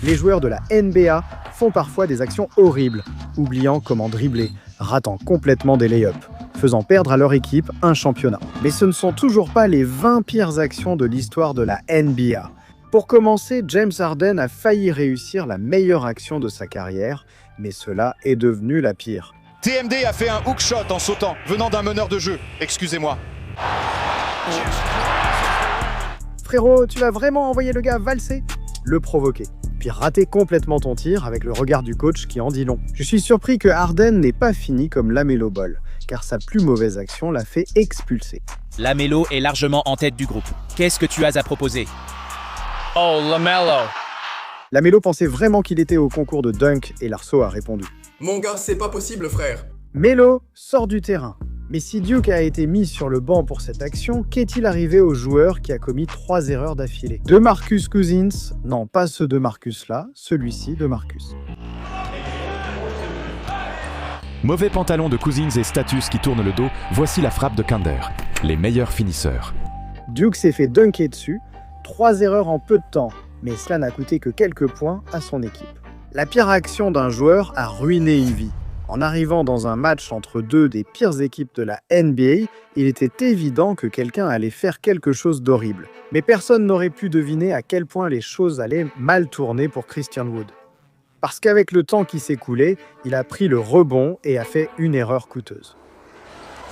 Les joueurs de la NBA font parfois des actions horribles, oubliant comment dribbler, ratant complètement des lay-ups, faisant perdre à leur équipe un championnat. Mais ce ne sont toujours pas les 20 pires actions de l'histoire de la NBA. Pour commencer, James Harden a failli réussir la meilleure action de sa carrière, mais cela est devenu la pire. TMD a fait un hook shot en sautant, venant d'un meneur de jeu. Excusez-moi. Frérot, tu vas vraiment envoyer le gars valser? Le provoquer, puis rater complètement ton tir avec le regard du coach qui en dit long. Je suis surpris que Harden n'ait pas fini comme LaMelo Ball, car sa plus mauvaise action l'a fait expulser. LaMelo est largement en tête du groupe. Qu'est-ce que tu as à proposer? Oh, LaMelo. LaMelo pensait vraiment qu'il était au concours de dunk et Larceau a répondu. Mon gars, c'est pas possible, frère. Melo sort du terrain. Mais si Duke a été mis sur le banc pour cette action, qu'est-il arrivé au joueur qui a commis 3 erreurs d'affilée? De Marcus Cousins, non pas ce de Marcus là, celui-ci de Marcus. Mauvais pantalon de Cousins et Status qui tournent le dos, voici la frappe de Kander, les meilleurs finisseurs. Duke s'est fait dunker dessus, 3 erreurs en peu de temps, mais cela n'a coûté que quelques points à son équipe. La pire action d'un joueur a ruiné une vie. En arrivant dans un match entre deux des pires équipes de la NBA, il était évident que quelqu'un allait faire quelque chose d'horrible. Mais personne n'aurait pu deviner à quel point les choses allaient mal tourner pour Christian Wood. Parce qu'avec le temps qui s'écoulait, il a pris le rebond et a fait une erreur coûteuse.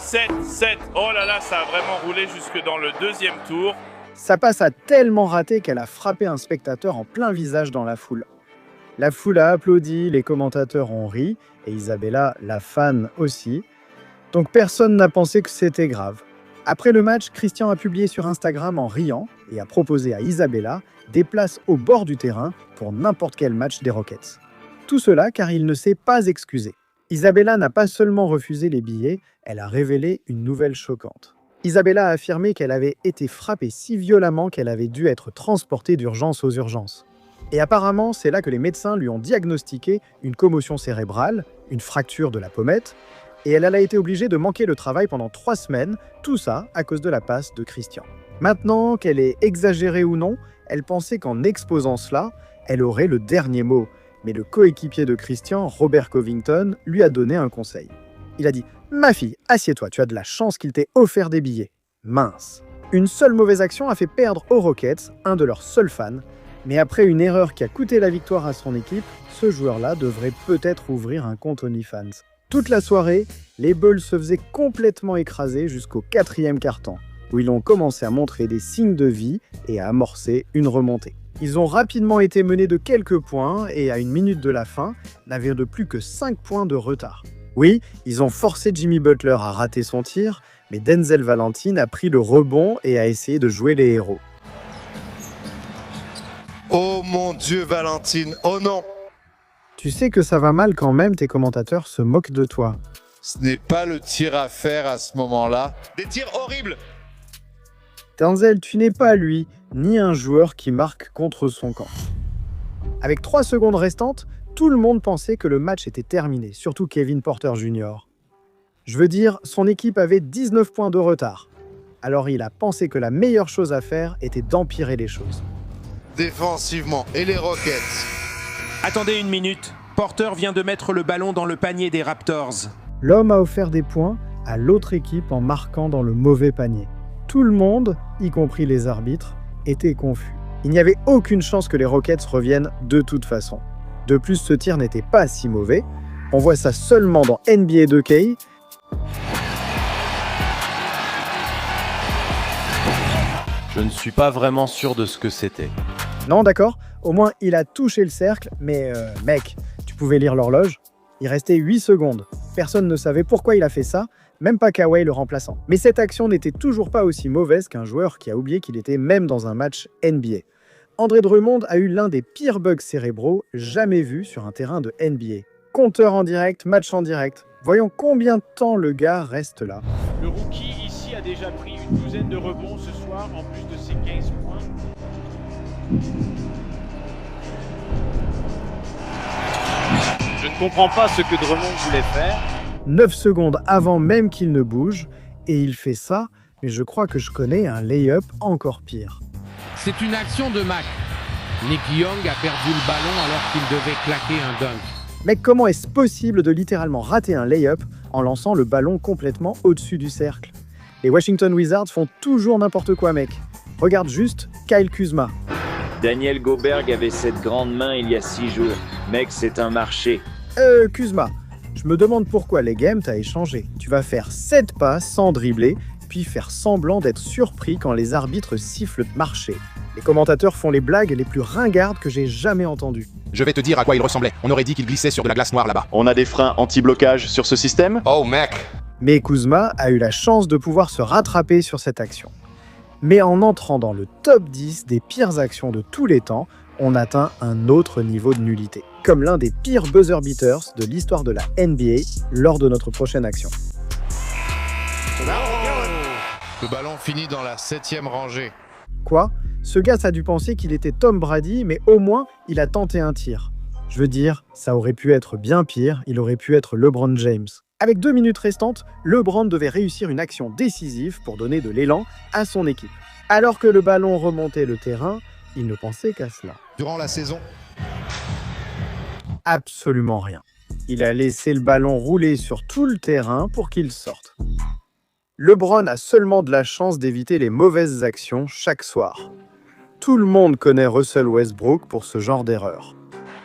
7-7, oh là là, ça a vraiment roulé jusque dans le deuxième tour. Sa passe a tellement raté qu'elle a frappé un spectateur en plein visage dans la foule. La foule a applaudi, les commentateurs ont ri, et Isabella, la fan aussi. Donc personne n'a pensé que c'était grave. Après le match, Christian a publié sur Instagram en riant et a proposé à Isabella des places au bord du terrain pour n'importe quel match des Rockets. Tout cela car il ne s'est pas excusé. Isabella n'a pas seulement refusé les billets, elle a révélé une nouvelle choquante. Isabella a affirmé qu'elle avait été frappée si violemment qu'elle avait dû être transportée d'urgence aux urgences. Et apparemment, c'est là que les médecins lui ont diagnostiqué une commotion cérébrale, une fracture de la pommette, et elle a été obligée de manquer le travail pendant 3 semaines, tout ça à cause de la passe de Christian. Maintenant, qu'elle est exagérée ou non, elle pensait qu'en exposant cela, elle aurait le dernier mot. Mais le coéquipier de Christian, Robert Covington, lui a donné un conseil. Il a dit « Ma fille, assieds-toi, tu as de la chance qu'il t'ait offert des billets. » Mince. Une seule mauvaise action a fait perdre aux Rockets un de leurs seuls fans. Mais après une erreur qui a coûté la victoire à son équipe, ce joueur-là devrait peut-être ouvrir un compte OnlyFans. Toute la soirée, les Bulls se faisaient complètement écraser jusqu'au 4e quart-temps, où ils ont commencé à montrer des signes de vie et à amorcer une remontée. Ils ont rapidement été menés de quelques points et à 1 minute de la fin, n'avaient de plus que 5 points de retard. Oui, ils ont forcé Jimmy Butler à rater son tir, mais Denzel Valentine a pris le rebond et a essayé de jouer les héros. Oh mon Dieu, Valentine, oh non! Tu sais que ça va mal quand même tes commentateurs se moquent de toi. Ce n'est pas le tir à faire à ce moment-là. Des tirs horribles! Denzel, tu n'es pas lui, ni un joueur qui marque contre son camp. Avec 3 secondes restantes, tout le monde pensait que le match était terminé, surtout Kevin Porter Jr. Je veux dire, son équipe avait 19 points de retard. Alors il a pensé que la meilleure chose à faire était d'empirer les choses. Défensivement, et les Rockets. Attendez 1 minute. Porter vient de mettre le ballon dans le panier des Raptors. L'homme a offert des points à l'autre équipe en marquant dans le mauvais panier. Tout le monde, y compris les arbitres, était confus. Il n'y avait aucune chance que les Rockets reviennent de toute façon. De plus, ce tir n'était pas si mauvais. On voit ça seulement dans NBA 2K. Je ne suis pas vraiment sûr de ce que c'était. Non, d'accord, au moins il a touché le cercle, mais mec, tu pouvais lire l'horloge? Il restait 8 secondes. Personne ne savait pourquoi il a fait ça, même pas Kawhi le remplaçant. Mais cette action n'était toujours pas aussi mauvaise qu'un joueur qui a oublié qu'il était même dans un match NBA. André Drummond a eu l'un des pires bugs cérébraux jamais vus sur un terrain de NBA. Compteur en direct, match en direct. Voyons combien de temps le gars reste là. Le rookie ici a déjà pris une douzaine de rebonds ce soir, en plus de ses 15 points. Je ne comprends pas ce que Drummond voulait faire. 9 secondes avant même qu'il ne bouge, et il fait ça, mais je crois que je connais un lay-up encore pire. C'est une action de Mac. Nick Young a perdu le ballon alors qu'il devait claquer un dunk. Mec, comment est-ce possible de littéralement rater un lay-up en lançant le ballon complètement au-dessus du cercle? Les Washington Wizards font toujours n'importe quoi, mec. Regarde juste Kyle Kuzma. Daniel Goberg avait cette grande main il y a 6 jours. Mec, c'est un marché. Kuzma, je me demande pourquoi les games t'as échangé. Tu vas faire 7 pas sans dribbler, puis faire semblant d'être surpris quand les arbitres sifflent marcher. Les commentateurs font les blagues les plus ringardes que j'ai jamais entendues. Je vais te dire à quoi il ressemblait. On aurait dit qu'il glissait sur de la glace noire là-bas. On a des freins anti-blocage sur ce système? Oh mec! Mais Kuzma a eu la chance de pouvoir se rattraper sur cette action. Mais en entrant dans le top 10 des pires actions de tous les temps, on atteint un autre niveau de nullité. Comme l'un des pires buzzer beaters de l'histoire de la NBA lors de notre prochaine action. Le ballon finit dans la 7e rangée. Quoi? Ce gars a dû penser qu'il était Tom Brady, mais au moins, il a tenté un tir. Je veux dire, ça aurait pu être bien pire, il aurait pu être LeBron James. Avec 2 minutes restantes, LeBron devait réussir une action décisive pour donner de l'élan à son équipe. Alors que le ballon remontait le terrain, il ne pensait qu'à cela. Durant la saison, Absolument rien. Il a laissé le ballon rouler sur tout le terrain pour qu'il sorte. LeBron a seulement de la chance d'éviter les mauvaises actions chaque soir. Tout le monde connaît Russell Westbrook pour ce genre d'erreur.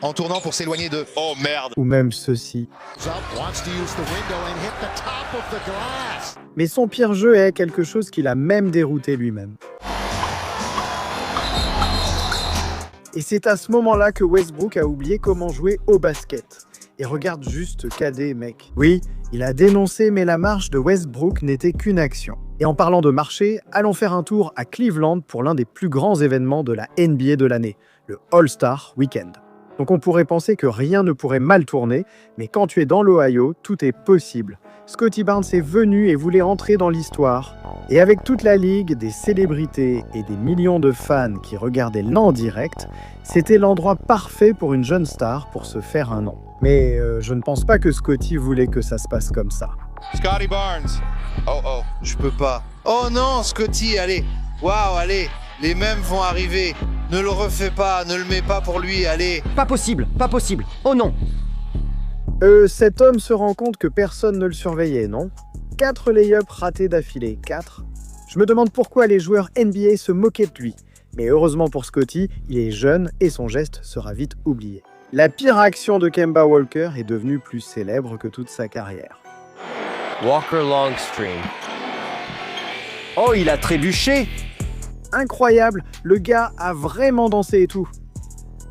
en tournant pour s'éloigner de... Oh merde. Ou même ceci. Mais son pire jeu est quelque chose qu'il a même dérouté lui-même. Et c'est à ce moment-là que Westbrook a oublié comment jouer au basket. Et regarde juste KD, mec. Oui, il a dénoncé, mais la marche de Westbrook n'était qu'une action. Et en parlant de marché, allons faire un tour à Cleveland pour l'un des plus grands événements de la NBA de l'année, le All-Star Weekend. Donc on pourrait penser que rien ne pourrait mal tourner, mais quand tu es dans l'Ohio, tout est possible. Scottie Barnes est venu et voulait entrer dans l'histoire. Et avec toute la ligue, des célébrités et des millions de fans qui regardaient l'en direct, c'était l'endroit parfait pour une jeune star pour se faire un nom. Mais je ne pense pas que Scottie voulait que ça se passe comme ça. Scottie Barnes. Oh, je peux pas. Oh non, Scottie, allez. Waouh, allez. Les mêmes vont arriver. Ne le refais pas, ne le mets pas pour lui, allez. Pas possible, pas possible. Oh non. Cet homme se rend compte que personne ne le surveillait, non? 4 lay-ups ratés d'affilée, 4. Je me demande pourquoi les joueurs NBA se moquaient de lui. Mais heureusement pour Scottie, il est jeune et son geste sera vite oublié. La pire action de Kemba Walker est devenue plus célèbre que toute sa carrière. Walker Longstream. Oh, il a trébuché! Incroyable, le gars a vraiment dansé et tout.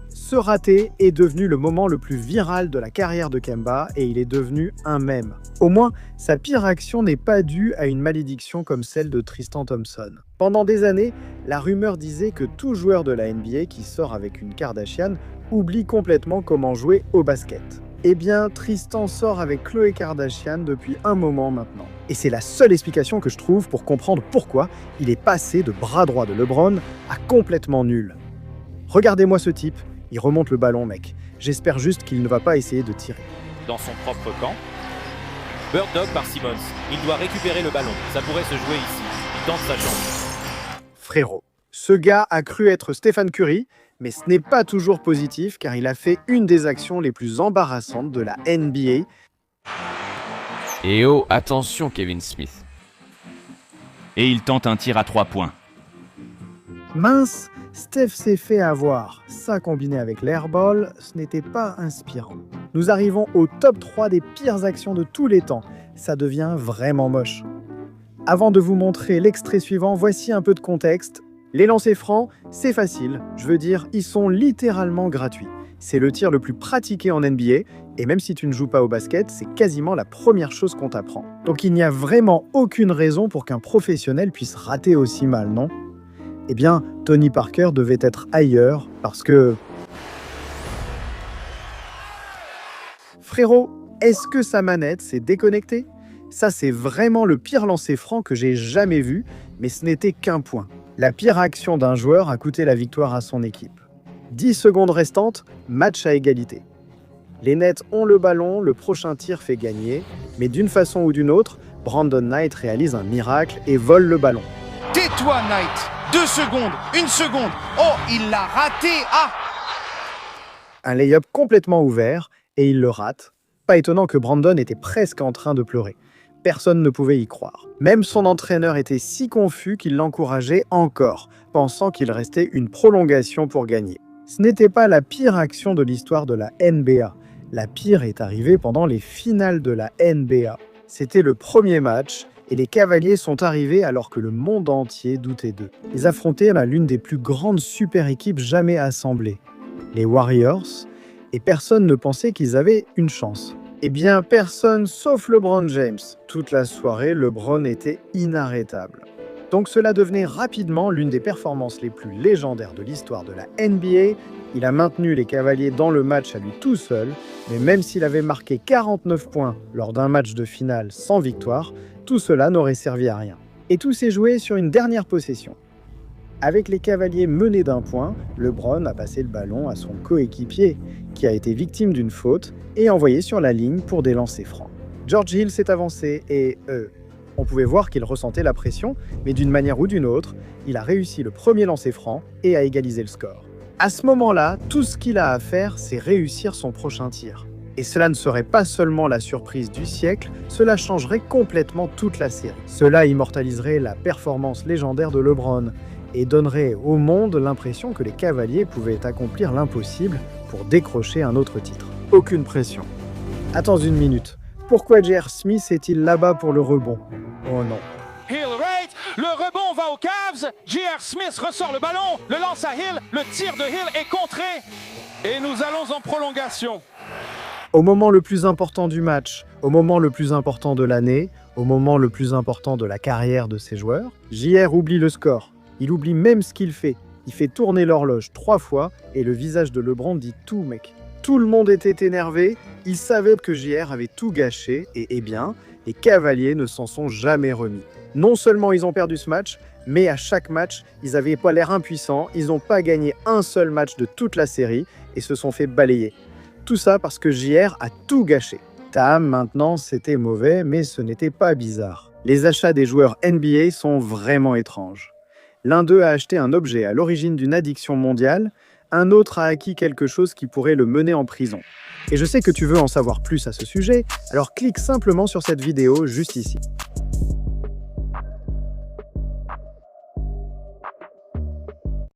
Ce raté est devenu le moment le plus viral de la carrière de Kemba et il est devenu un mème. Au moins, sa pire action n'est pas due à une malédiction comme celle de Tristan Thompson. Pendant des années, la rumeur disait que tout joueur de la NBA qui sort avec une Kardashian oublie complètement comment jouer au basket. Eh bien, Tristan sort avec Khloé Kardashian depuis un moment maintenant. Et c'est la seule explication que je trouve pour comprendre pourquoi il est passé de bras droit de LeBron à complètement nul. Regardez-moi ce type, il remonte le ballon, mec. J'espère juste qu'il ne va pas essayer de tirer. Dans son propre camp. Bird Dog par Simmons. Il doit récupérer le ballon. Ça pourrait se jouer ici. Il tente sa chance. Frérot, ce gars a cru être Stephen Curry, mais ce n'est pas toujours positif car il a fait une des actions les plus embarrassantes de la NBA. Et oh, attention Kevin Smith. Et il tente un tir à 3 points. Mince, Steph s'est fait avoir. Ça combiné avec l'airball, ce n'était pas inspirant. Nous arrivons au top 3 des pires actions de tous les temps. Ça devient vraiment moche. Avant de vous montrer l'extrait suivant, voici un peu de contexte. Les lancers francs, c'est facile. Je veux dire, ils sont littéralement gratuits. C'est le tir le plus pratiqué en NBA, et même si tu ne joues pas au basket, c'est quasiment la première chose qu'on t'apprend. Donc il n'y a vraiment aucune raison pour qu'un professionnel puisse rater aussi mal, non? Eh bien, Tony Parker devait être ailleurs, parce que... Frérot, est-ce que sa manette s'est déconnectée? Ça, c'est vraiment le pire lancer franc que j'ai jamais vu, mais ce n'était qu'un point. La pire action d'un joueur a coûté la victoire à son équipe. 10 secondes restantes, match à égalité. Les Nets ont le ballon, le prochain tir fait gagner, mais d'une façon ou d'une autre, Brandon Knight réalise un miracle et vole le ballon. Tais-toi, Knight. 2 secondes, 1 seconde. Oh, il l'a raté. Ah! Un lay-up complètement ouvert, et il le rate. Pas étonnant que Brandon était presque en train de pleurer. Personne ne pouvait y croire. Même son entraîneur était si confus qu'il l'encourageait encore, pensant qu'il restait une prolongation pour gagner. Ce n'était pas la pire action de l'histoire de la NBA. La pire est arrivée pendant les finales de la NBA. C'était le premier match, et les Cavaliers sont arrivés alors que le monde entier doutait d'eux. Ils affrontaient l'une des plus grandes super-équipes jamais assemblées, les Warriors, et personne ne pensait qu'ils avaient une chance. Eh bien, personne sauf LeBron James. Toute la soirée, LeBron était inarrêtable. Donc cela devenait rapidement l'une des performances les plus légendaires de l'histoire de la NBA. Il a maintenu les Cavaliers dans le match à lui tout seul, mais même s'il avait marqué 49 points lors d'un match de finale sans victoire, tout cela n'aurait servi à rien. Et tout s'est joué sur une dernière possession. Avec les Cavaliers menés d'1 point, LeBron a passé le ballon à son coéquipier, qui a été victime d'une faute et envoyé sur la ligne pour des lancers francs. George Hill s'est avancé et on pouvait voir qu'il ressentait la pression, mais d'une manière ou d'une autre, il a réussi le premier lancer franc et a égalisé le score. À ce moment-là, tout ce qu'il a à faire, c'est réussir son prochain tir. Et cela ne serait pas seulement la surprise du siècle, cela changerait complètement toute la série. Cela immortaliserait la performance légendaire de LeBron et donnerait au monde l'impression que les Cavaliers pouvaient accomplir l'impossible pour décrocher un autre titre. Aucune pression. Attends une minute. Pourquoi J.R. Smith est-il là-bas pour le rebond? Oh non. Hill right, le rebond va aux Cavs, J.R. Smith ressort le ballon, le lance à Hill, le tir de Hill est contré et nous allons en prolongation. Au moment le plus important du match, au moment le plus important de l'année, au moment le plus important de la carrière de ces joueurs, J.R. oublie le score. Il oublie même ce qu'il fait. Il fait tourner l'horloge 3 fois et le visage de LeBron dit tout, mec. Tout le monde était énervé, ils savaient que J.R. avait tout gâché et eh bien, les Cavaliers ne s'en sont jamais remis. Non seulement ils ont perdu ce match, mais à chaque match, ils n'avaient pas l'air impuissants, ils n'ont pas gagné un seul match de toute la série et se sont fait balayer. Tout ça parce que J.R. a tout gâché. Tam, maintenant, c'était mauvais, mais ce n'était pas bizarre. Les achats des joueurs NBA sont vraiment étranges. L'un d'eux a acheté un objet à l'origine d'une addiction mondiale, un autre a acquis quelque chose qui pourrait le mener en prison. Et je sais que tu veux en savoir plus à ce sujet, alors clique simplement sur cette vidéo juste ici.